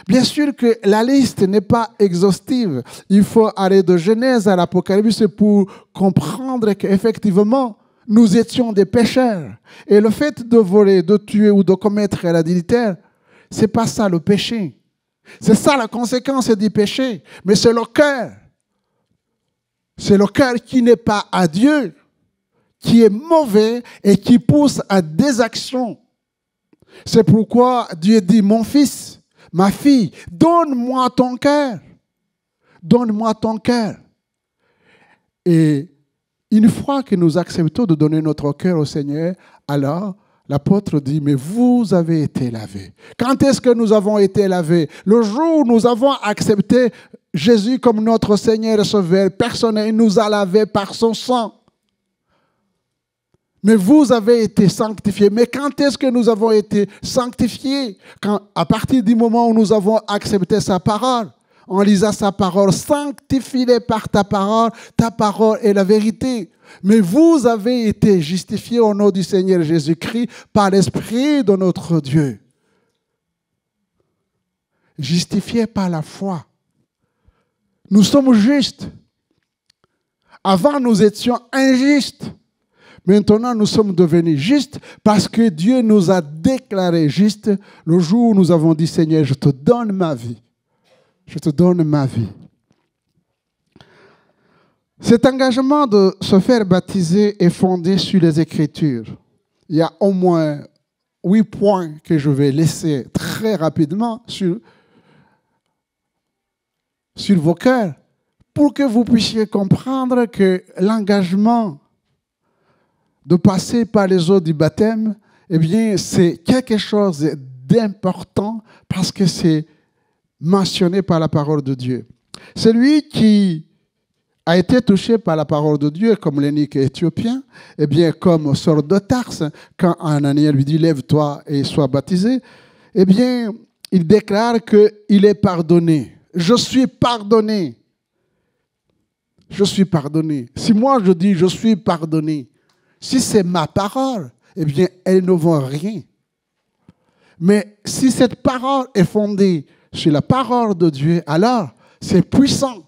Bien sûr que la liste n'est pas exhaustive. Il faut aller de Genèse à l'Apocalypse pour comprendre qu'effectivement, nous étions des pécheurs. Et le fait de voler, de tuer ou de commettre l'adultère, ce n'est pas ça le péché. C'est ça la conséquence du péché. Mais c'est le cœur. C'est le cœur qui n'est pas à Dieu, qui est mauvais et qui pousse à des actions. C'est pourquoi Dieu dit, mon fils, ma fille, donne-moi ton cœur. Donne-moi ton cœur. Et une fois que nous acceptons de donner notre cœur au Seigneur, alors l'apôtre dit, mais vous avez été lavés. Quand est-ce que nous avons été lavés? Le jour où nous avons accepté Jésus comme notre Seigneur et Sauveur personnel, il nous a lavés par son sang. Mais vous avez été sanctifiés. Mais quand est-ce que nous avons été sanctifiés? À partir du moment où nous avons accepté sa parole, en lisant sa parole, sanctifie-les par ta parole est la vérité. Mais vous avez été justifiés au nom du Seigneur Jésus-Christ par l'Esprit de notre Dieu. Justifiés par la foi. Nous sommes justes. Avant, nous étions injustes. Maintenant, nous sommes devenus justes parce que Dieu nous a déclarés justes le jour où nous avons dit, Seigneur, je te donne ma vie. Je te donne ma vie. Cet engagement de se faire baptiser est fondé sur les Écritures. Il y a au moins 8 points que je vais laisser très rapidement sur vos cœurs pour que vous puissiez comprendre que l'engagement de passer par les eaux du baptême, eh bien, c'est quelque chose d'important parce que c'est mentionné par la parole de Dieu. Celui qui a été touché par la parole de Dieu, comme l'eunuque éthiopien, eh bien, comme Saul de Tarse, quand Ananias lui dit « Lève-toi et sois baptisé », eh bien, il déclare qu'il est pardonné. Je suis pardonné. Je suis pardonné. Si moi je dis « je suis pardonné », si c'est ma parole, eh bien, elle ne vaut rien. Mais si cette parole est fondée sur la parole de Dieu, alors c'est puissant.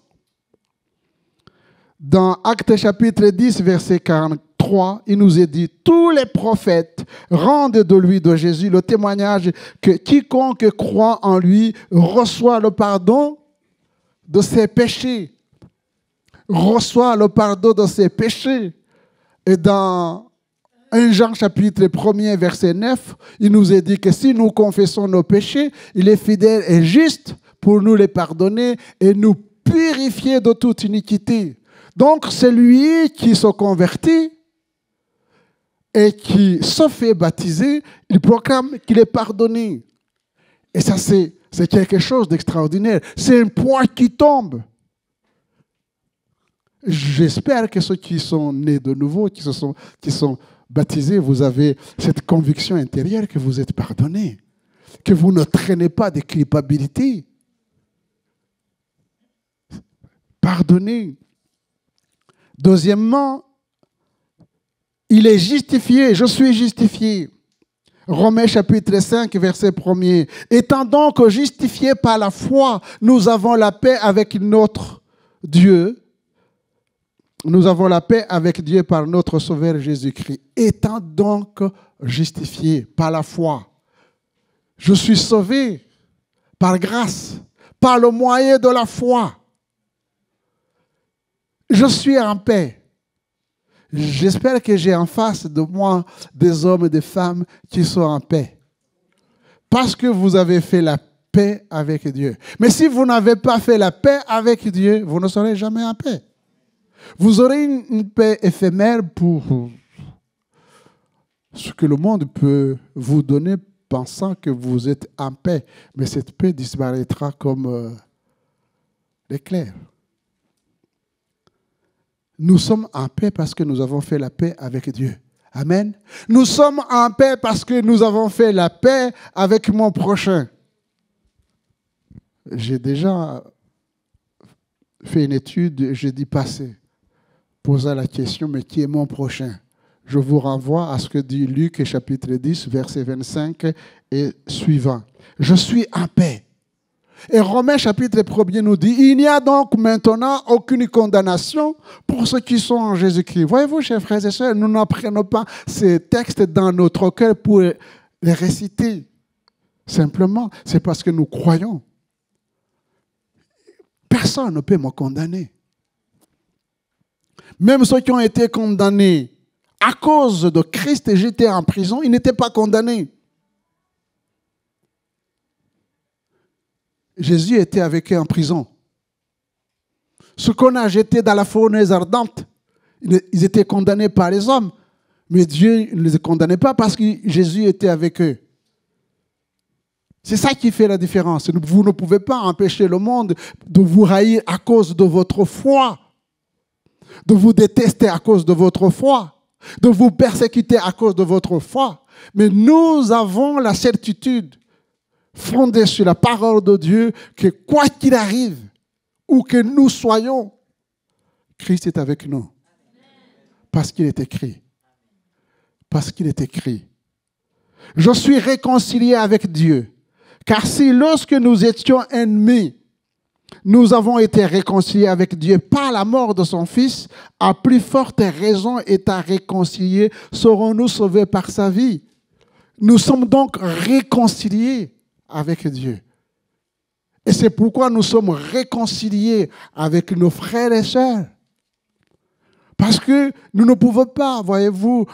Dans Actes chapitre 10, verset 43, il nous est dit, tous les prophètes rendent de lui, de Jésus, le témoignage que quiconque croit en lui reçoit le pardon de ses péchés. Reçoit le pardon de ses péchés. Et dans 1 Jean chapitre 1er, verset 9, il nous est dit que si nous confessons nos péchés, il est fidèle et juste pour nous les pardonner et nous purifier de toute iniquité. Donc celui qui se convertit et qui se fait baptiser, il proclame qu'il est pardonné. Et ça, c'est quelque chose d'extraordinaire. C'est un poids qui tombe. J'espère que ceux qui sont nés de nouveau, qui sont baptisés, vous avez cette conviction intérieure que vous êtes pardonnés, que vous ne traînez pas de culpabilité. Pardonné. Deuxièmement, il est justifié. Je suis justifié. Romains chapitre 5, verset 1er. Étant donc justifiés par la foi, nous avons la paix avec notre Dieu. Nous avons la paix avec Dieu par notre Sauveur Jésus-Christ. Étant donc justifiés par la foi. Je suis sauvé par grâce, par le moyen de la foi. Je suis en paix. J'espère que j'ai en face de moi des hommes et des femmes qui sont en paix. Parce que vous avez fait la paix avec Dieu. Mais si vous n'avez pas fait la paix avec Dieu, vous ne serez jamais en paix. Vous aurez une paix éphémère pour ce que le monde peut vous donner pensant que vous êtes en paix. Mais cette paix disparaîtra comme l'éclair. Nous sommes en paix parce que nous avons fait la paix avec Dieu. Amen. Nous sommes en paix parce que nous avons fait la paix avec mon prochain. J'ai déjà fait une étude jeudi passé, posant la question, mais qui est mon prochain? Je vous renvoie à ce que dit Luc, chapitre 10, verset 25 et suivant. Je suis en paix. Et Romains chapitre 1er nous dit, il n'y a donc maintenant aucune condamnation pour ceux qui sont en Jésus-Christ. Voyez-vous, chers frères et sœurs, nous n'apprenons pas ces textes dans notre cœur pour les réciter. Simplement, c'est parce que nous croyons. Personne ne peut me condamner. Même ceux qui ont été condamnés à cause de Christ et j'étais en prison, ils n'étaient pas condamnés. Jésus était avec eux en prison. Ceux qu'on a jetés dans la fournaise ardente, ils étaient condamnés par les hommes. Mais Dieu ne les condamnait pas parce que Jésus était avec eux. C'est ça qui fait la différence. Vous ne pouvez pas empêcher le monde de vous haïr à cause de votre foi, de vous détester à cause de votre foi, de vous persécuter à cause de votre foi. Mais nous avons la certitude fondée sur la parole de Dieu que quoi qu'il arrive, où que nous soyons, Christ est avec nous. Parce qu'il est écrit. Parce qu'il est écrit. Je suis réconcilié avec Dieu. Car si lorsque nous étions ennemis, nous avons été réconciliés avec Dieu par la mort de son Fils, à plus forte raison étant réconciliés, serons-nous sauvés par sa vie. Nous sommes donc réconciliés avec Dieu. Et c'est pourquoi nous sommes réconciliés avec nos frères et sœurs. Parce que nous ne pouvons pas, voyez-vous,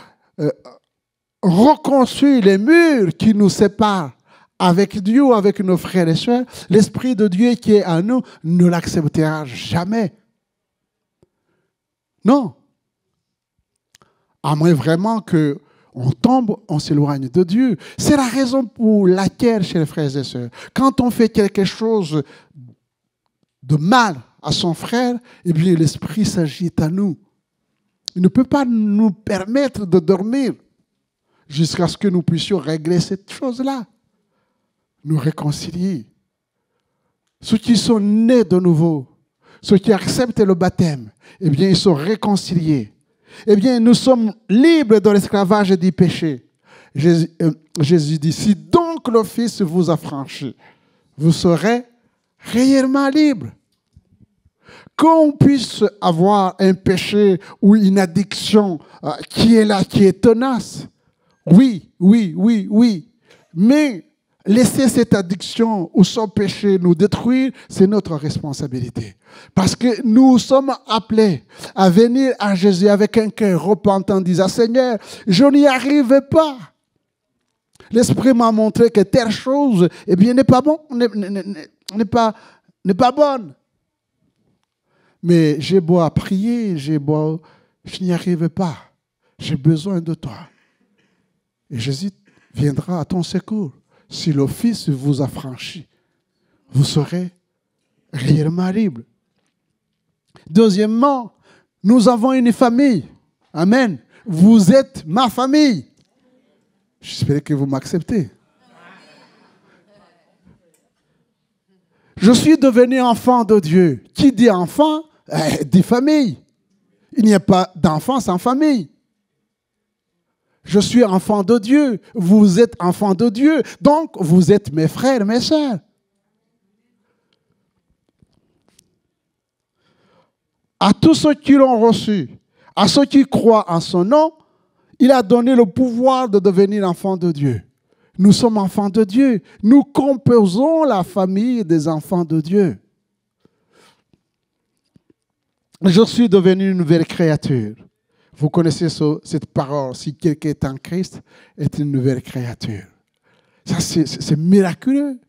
reconstruire les murs qui nous séparent avec Dieu ou avec nos frères et sœurs. L'Esprit de Dieu qui est en nous ne l'acceptera jamais. Non. À moins vraiment qu'on tombe, on s'éloigne de Dieu. C'est la raison pour laquelle, chers frères et sœurs, quand on fait quelque chose de mal à son frère, eh bien l'Esprit s'agite à nous. Il ne peut pas nous permettre de dormir jusqu'à ce que nous puissions régler cette chose-là. Nous réconcilier. Ceux qui sont nés de nouveau, ceux qui acceptent le baptême, eh bien, ils sont réconciliés. Eh bien, nous sommes libres de l'esclavage du péché. Jésus dit, si donc le Fils vous a franchi, vous serez réellement libres. Qu'on puisse avoir un péché ou une addiction qui est là, qui est tenace. Oui. Mais laisser cette addiction ou son péché nous détruire, c'est notre responsabilité. Parce que nous sommes appelés à venir à Jésus avec un cœur repentant, disant, Seigneur, je n'y arrive pas. L'Esprit m'a montré que telle chose, eh bien, n'est pas bonne. Mais j'ai beau à prier, je n'y arrive pas. J'ai besoin de toi. Et Jésus viendra à ton secours. Si le Fils vous affranchit, vous serez réellement libre. Deuxièmement, nous avons une famille. Amen. Vous êtes ma famille. J'espère que vous m'acceptez. Je suis devenu enfant de Dieu. Qui dit enfant, dit famille. Il n'y a pas d'enfant sans famille. Je suis enfant de Dieu. Vous êtes enfant de Dieu. Donc, vous êtes mes frères, mes sœurs. À tous ceux qui l'ont reçu, à ceux qui croient en son nom, il a donné le pouvoir de devenir enfants de Dieu. Nous sommes enfants de Dieu. Nous composons la famille des enfants de Dieu. Je suis devenu une nouvelle créature. Vous connaissez cette parole. Si quelqu'un est en Christ, est une nouvelle créature. Ça, c'est miraculeux.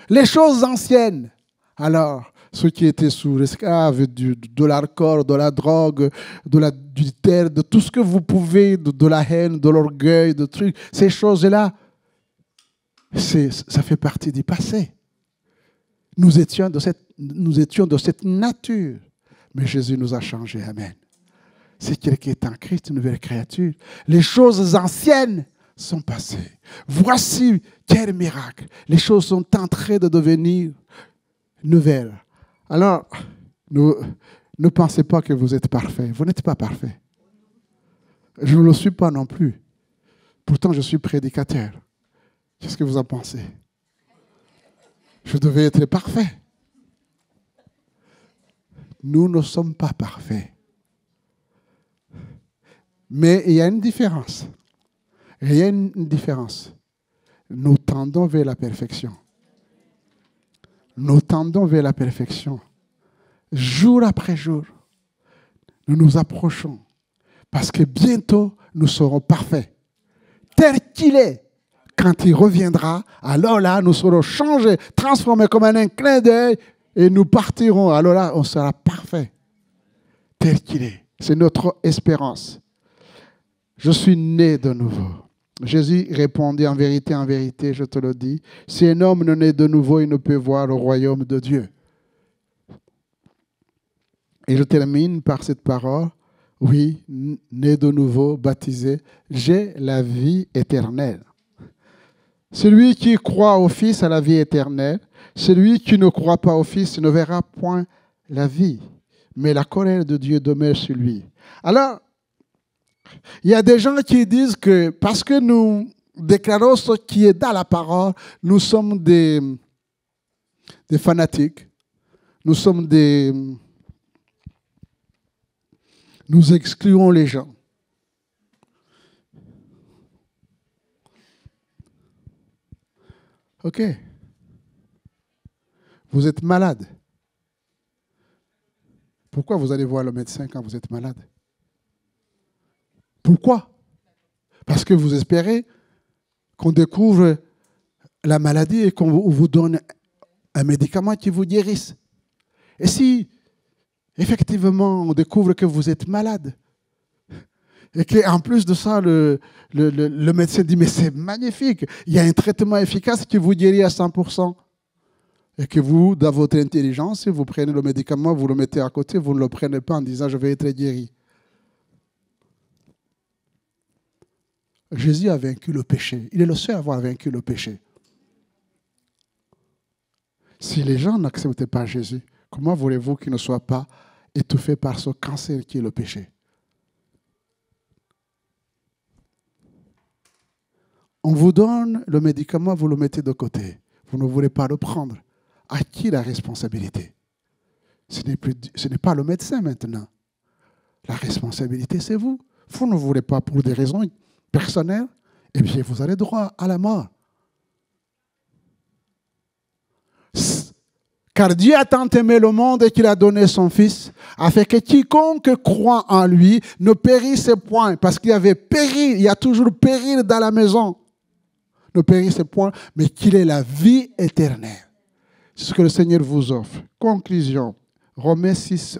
Les choses anciennes. Alors, ceux qui étaient sous l'esclave de l'alcool, de la drogue, de l'adultère, de tout ce que vous pouvez, de la haine, de l'orgueil, de trucs, ces choses-là, ça fait partie du passé. Nous étions de cette nature. Mais Jésus nous a changés. Amen. Si quelqu'un est en Christ, une nouvelle créature, les choses anciennes sont passées. Voici quel miracle. Les choses sont en train de devenir nouvelles. Alors, ne pensez pas que vous êtes parfait. Vous n'êtes pas parfait. Je ne le suis pas non plus. Pourtant, je suis prédicateur. Qu'est-ce que vous en pensez? Je devais être parfait. Nous ne sommes pas parfaits. Mais il y a une différence. Il y a une différence. Nous tendons vers la perfection. Nous tendons vers la perfection. Jour après jour, nous nous approchons. Parce que bientôt, nous serons parfaits. Tel qu'il est. Quand il reviendra, alors là, nous serons changés, transformés comme un clin d'œil, et nous partirons. Alors là, on sera parfait. Tel qu'il est. C'est notre espérance. Je suis né de nouveau. Jésus répondit en vérité, je te le dis, si un homme ne naît de nouveau, il ne peut voir le royaume de Dieu. Et je termine par cette parole. Oui, né de nouveau, baptisé, j'ai la vie éternelle. Celui qui croit au Fils a la vie éternelle. Celui qui ne croit pas au Fils ne verra point la vie. Mais la colère de Dieu demeure sur lui. Alors, il y a des gens qui disent que parce que nous déclarons ce qui est dans la parole, nous sommes des fanatiques. Nous excluons les gens. OK. Vous êtes malade. Pourquoi vous allez voir le médecin quand vous êtes malade? Pourquoi? Parce que vous espérez qu'on découvre la maladie et qu'on vous donne un médicament qui vous guérisse. Et si, effectivement, on découvre que vous êtes malade, et qu'en plus de ça, le médecin dit, mais c'est magnifique, il y a un traitement efficace qui vous guérit à 100%. Et que vous, dans votre intelligence, vous prenez le médicament, vous le mettez à côté, vous ne le prenez pas en disant, je vais être guéri. Jésus a vaincu le péché. Il est le seul à avoir vaincu le péché. Si les gens n'acceptent pas Jésus, comment voulez-vous qu'ils ne soient pas étouffés par ce cancer qui est le péché? On vous donne le médicament, vous le mettez de côté. Vous ne voulez pas le prendre. À qui la responsabilité? Ce n'est pas le médecin maintenant. La responsabilité, c'est vous. Vous ne voulez pas pour des raisons personnelles, eh bien, vous avez droit à la mort. Car Dieu a tant aimé le monde qu'il a donné son Fils, afin que quiconque croit en lui ne périsse point. Parce qu'il y avait péril, il y a toujours péril dans la maison. Ne périsse point, mais qu'il ait la vie éternelle. C'est ce que le Seigneur vous offre. Conclusion. Romains 6,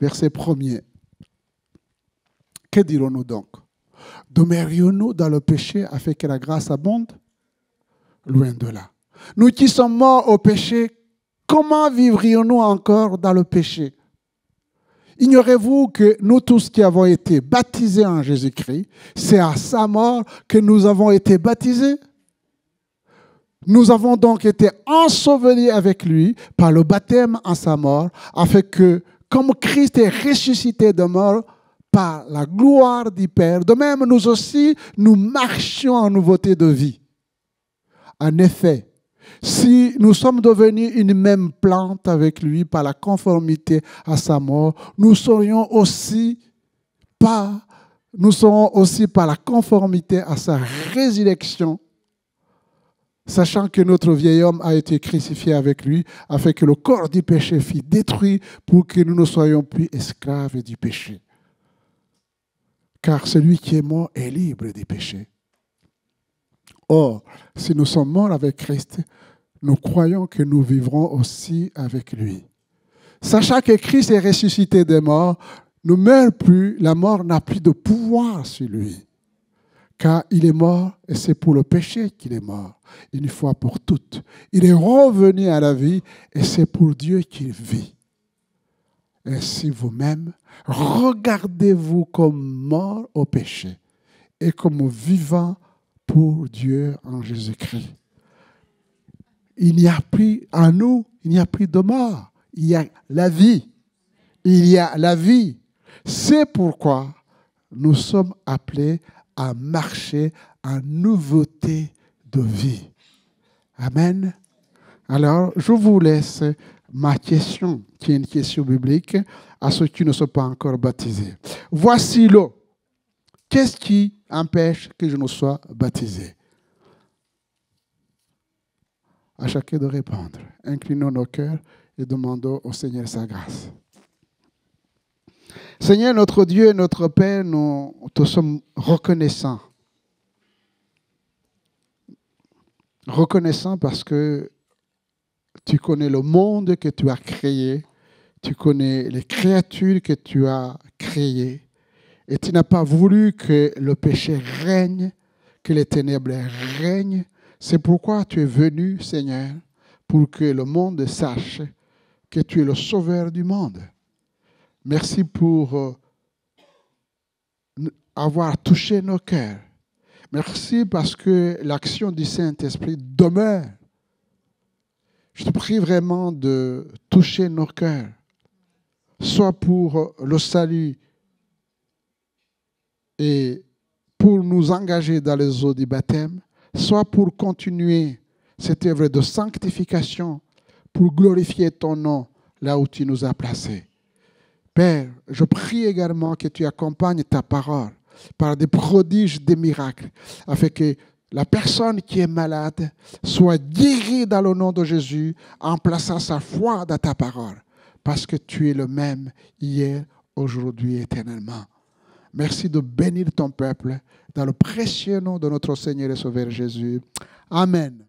verset 1er. Que dirons-nous donc? Demeurions-nous dans le péché afin que la grâce abonde? Loin de là. Nous qui sommes morts au péché, comment vivrions-nous encore dans le péché? Ignorez-vous que nous tous qui avons été baptisés en Jésus-Christ, c'est à sa mort que nous avons été baptisés? Nous avons donc été ensevelis avec lui par le baptême en sa mort, afin que, comme Christ est ressuscité de mort par la gloire du Père, de même nous aussi, nous marchions en nouveauté de vie. En effet, si nous sommes devenus une même plante avec lui par la conformité à sa mort, nous serons aussi par la conformité à sa résurrection, sachant que notre vieil homme a été crucifié avec lui, afin que le corps du péché fût détruit pour que nous ne soyons plus esclaves du péché. Car celui qui est mort est libre du péché. Or, si nous sommes morts avec Christ, nous croyons que nous vivrons aussi avec lui. Sachant que Christ est ressuscité des morts, ne meurt plus, la mort n'a plus de pouvoir sur lui. Car il est mort et c'est pour le péché qu'il est mort, une fois pour toutes. Il est revenu à la vie et c'est pour Dieu qu'il vit. Ainsi vous-même, regardez-vous comme mort au péché et comme vivant pour Dieu en Jésus-Christ. Il n'y a plus en nous, il n'y a plus de mort. Il y a la vie. Il y a la vie. C'est pourquoi nous sommes appelés à marcher en nouveauté de vie. Amen. Alors, je vous laisse ma question, qui est une question biblique, à ceux qui ne sont pas encore baptisés. Voici l'eau. Qu'est-ce qui empêche que je ne sois baptisé? À chacun de répondre. Inclinons nos cœurs et demandons au Seigneur sa grâce. Seigneur, notre Dieu et notre Père, nous te sommes reconnaissants. Reconnaissants parce que tu connais le monde que tu as créé, tu connais les créatures que tu as créées, et tu n'as pas voulu que le péché règne, que les ténèbres règnent. C'est pourquoi tu es venu, Seigneur, pour que le monde sache que tu es le sauveur du monde. Merci pour avoir touché nos cœurs. Merci parce que l'action du Saint-Esprit demeure. Je te prie vraiment de toucher nos cœurs, soit pour le salut et pour nous engager dans les eaux du baptême, soit pour continuer cette œuvre de sanctification, pour glorifier ton nom là où tu nous as placés. Père, je prie également que tu accompagnes ta parole par des prodiges, des miracles, afin que la personne qui est malade soit guérie dans le nom de Jésus en plaçant sa foi dans ta parole, parce que tu es le même hier, aujourd'hui, éternellement. Merci de bénir ton peuple dans le précieux nom de notre Seigneur et Sauveur Jésus. Amen.